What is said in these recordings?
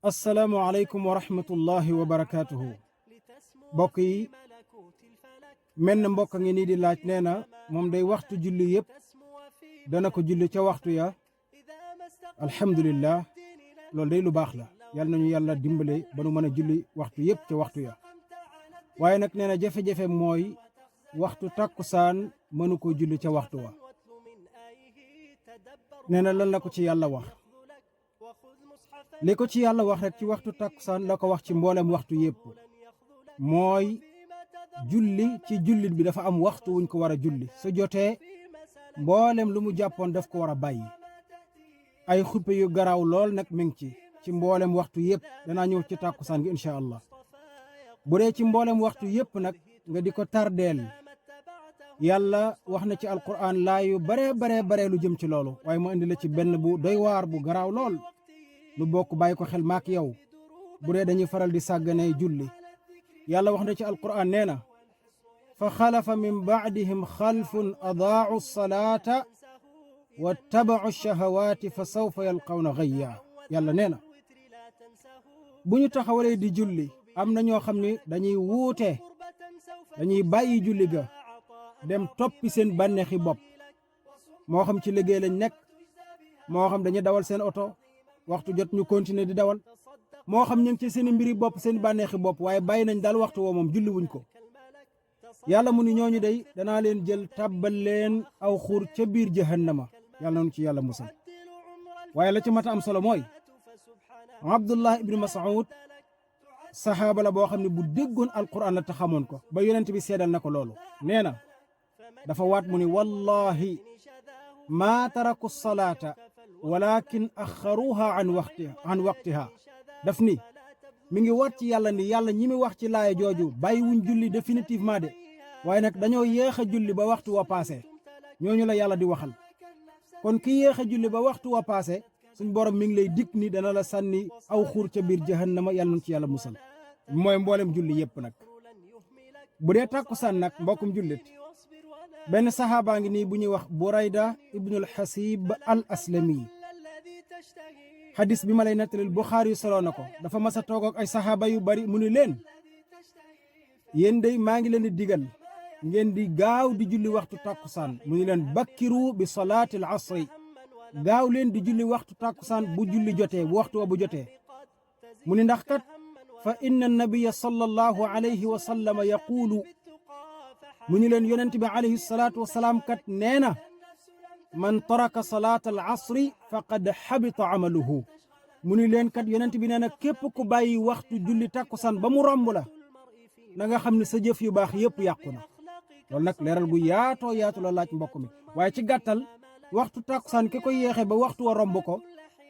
assalaamu aleykum wa rahmatullahi wa barakaatuhu. mbokk yi mel na mbokk ngi nii di laaj nee na moom day waxtu julli yëpp dana ko julli ca waxtu ya. alhamdulillah loolu day lu baax la, yal nañu yàlla dimbale ba nu mën a julli waxtu yëpp ca waxtu ya. waaye nag nee na jafe-jafe mooy waxtu takkusaan mënu ko julli ca waxtu wa. nee na lan la ko ci yàlla wax? li ko ci yàlla wax rek ci waxtu takkusaan la ko wax ci mboolem waxtu yëpp, mooy julli ci jullit bi dafa am waxtu wuñ ko war a julli. su jotee mboolem lu mu jàppoon daf ko war a bàyyi. ay xuppe yu garaaw lool nag mi ngi ci mboolem waxtu yëpp. danaa ñëw ci takkusaan gi incha allah. bu dee ci mboolem waxtu yëpp nag nga di ko tardeel, yàlla wax na ci alquran laa yu bare lu jëm ci loolu, waaye mu indi la ci benn bu doy waar bu garaaw lool. lu bokk bàyyi ko xel maak yow bu dee dañuy faral di sàgganee julli. yàlla wax na ci alquran nee na fa xalafa min baadihim xalfun adaau salaata wattabau shahawaati fa sawfa yalqawna gayya. yàlla nee na bu ñu taxawalee di julli am na ñoo xam ne dañuy wuute, dañuy bàyyi julli ga dem toppi seen bànneexi bopp. moo xam ci liggéey lañ nekk, moo xam dañuy dawal seen oto waxtu jot ñu continuer di dawal, moo xam ñu ngi ci seen mbiri bopp seen bànneexi bopp, waaye bàyyi nañ daal waxtu woo moom julli wuñ ko. yàlla mu ni ñooñu day danaa leen jël tàbbal leen aw xur ca biir jahannama. yàlla nañu ci yàlla musal. waaye la ci mat a am solo mooy Abdullah ibn Mas'ud saxaaba la boo xam ne bu déggoon alquran la te xamoon ko ba yonent bi seedal na ko loolu. nee na dafa waat mu ni wallahi maa taraku salaata walakin axaruha an waqtiha. daf ni mi ngi waat ci yàlla ni yàlla ñi mi wax ci laaya jooju bàyyiwuñ julli définitivement de, waaye nag dañoo yéex a julli ba waxtu wa passé. ñooñu la yàlla di waxal. kon ki yéex a julli ba waxtu wa passé suñ borom mi ngi lay dig ni dana la sànni aw xur ca biir jahannama. yàlla nañ ci yàlla musal. mooy mboolem julli yépp nag. bu dee tàkkusaan nag mbokkum jullit, benn saxaabaa ngi nii bu ñuy wax Burayda ibnul Xasib al Aslami. xadis bi ma lay nettalil Buxaari yu soloo na ko. dafa mas a toog ak ay saxaaba yu bari mu ni leen, yéen day maa ngi leen di digal ngeen di gaaw di julli waxtu tàkkusaan. mu ni leen bakkiru bi salaati al asri, gaaw leen di julli waxtu tàkkusaan bu julli jotee, bu waxtu wa bu jotee. mu ni ndax kat fa inna nabiya sallallahu alayhi wa sallam yaquulu, mu ñu leen yonent bi alayhi salaatu wa salaam kat nee na man taraka salaata al asri faqad xabita amaluhu. mu ni leen kat yonent bi nee na képp ku bàyyi waxtu julli takkusaan ba mu romb la, na nga xam ne sa jëf yu baax yëpp yàqu na. loolu nag leeral gu yaatoo yaatu la laaj mbokk mi. waaye ci gàttal waxtu takkusaan ki koy yeexee ba waxtu wa romb ko,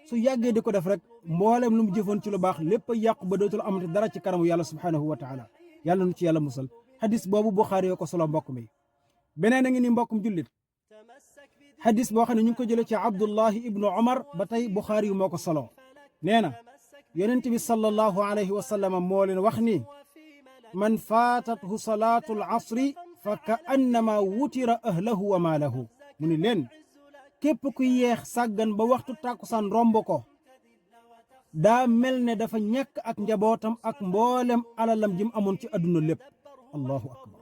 su yàggee di ko def rek mboolem lu mu jëfoon ci lu baax lépp a yàqu ba dootul amati dara ci kanamu yàlla subhanahu wa taala. yàlla nu ci yàlla musal. xadis boobu Buxaari yoo ko solo mbokk mi. beneen a ngi ni mbokkum jullit, xadis boo xam ne ñu ngi ko jëlee ci Abdullahi ibnu Umar ba tey Buxaari yu moo ko solo. nee na yonent bi sallallahu alayhi wa sallam moo leen wax ni man faatathu salaatu al asri fa ka annama wutira ahlahu wa maalahu. mu ni leen képp ku yeex sàggan ba waxtu tàkkusaan romb ko, daa mel ne dafa ñàkk ak njabootam ak mboolem alalam jim amoon ci àdduna lépp. allahu akbar.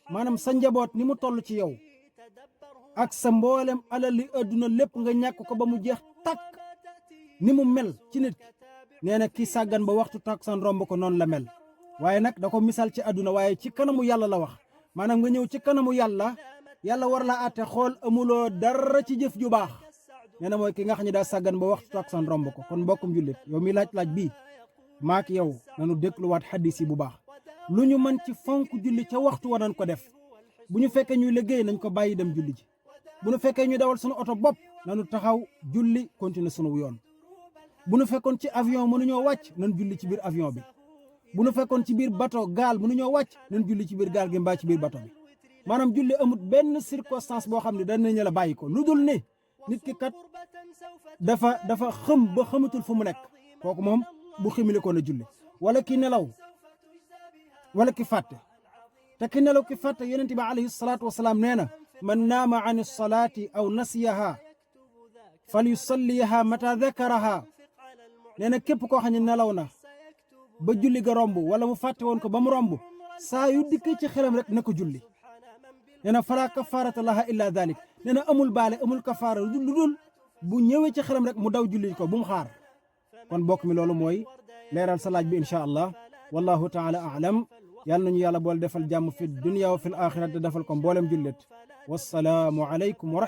maanaam sa njaboot ni mu toll ci yow ak sa mboolem alal li àdduna lépp nga ñàkk ko ba mu jeex takk, ni mu mel ci nit ki. nee na kii sàggan ba waxtu takkusaan romb ko noonu la mel. waaye nag da ko misaal ci àdduna, waaye ci kanamu yàlla la wax. maanaam nga ñëw ci kanamu yàlla, yàlla war la àtte xool amuloo dara ci jëf ju baax. nee na mooy ki nga xam ne daa sàggan ba waxtu takkusaan romb ko. kon mbokkum jullit yow mi laaj bii, maak yow nanu dégluwaat xadis yi bu baax. lu ñu mën ci fonk julli ca waxtu wa nañ ko def. bu ñu fekkee ñuy liggéey nañ ko bàyyi dem julli ji. bu ñu fekkee ñuy dawal sunu oto bopp nanu taxaw julli continuer sunu yoon. bu ñu fekkoon ci avion mënuñoo wàcc nañ julli ci biir avion bi. bu ñu fekkoon ci biir bateau gaal mënuñoo wàcc nañ julli ci biir gaal gi mbaa ci biir bateau bi. maanaam julli amut benn circonstance boo xam ne danañ la bàyyi ko, lu dul ne nit ki kat dafa xëm ba xamatul fu mu nekk. kooku moom bu ximile ko na julli. wala ki nelaw wala ki fàtte. te ki nelaw ki fàtte yonent bi alayhi salaatu wasalaam nee na man naama an salaati aw nasiyaha fal yusalliha mata dakaraha nee na képp koo xam ne nelaw na ba julli ga romb wala mu fàtte woon ko ba mu romb saa yu dikkee ci xelam rek na ko julli nee na fala kafarata laha illa dalik nee na amul baale amul kafaara lu dul bu ñëwee ci xelam rek mu daw julli ko bu mu xaar kon bokk mi loolu mooy leeral sa laaj bi insha allah wallahu taala a'lam yàlla nañu yàlla boole defal jàmm fi dunya wa fil axirati defal ko mboolem jullit wassalaamu alaykum wa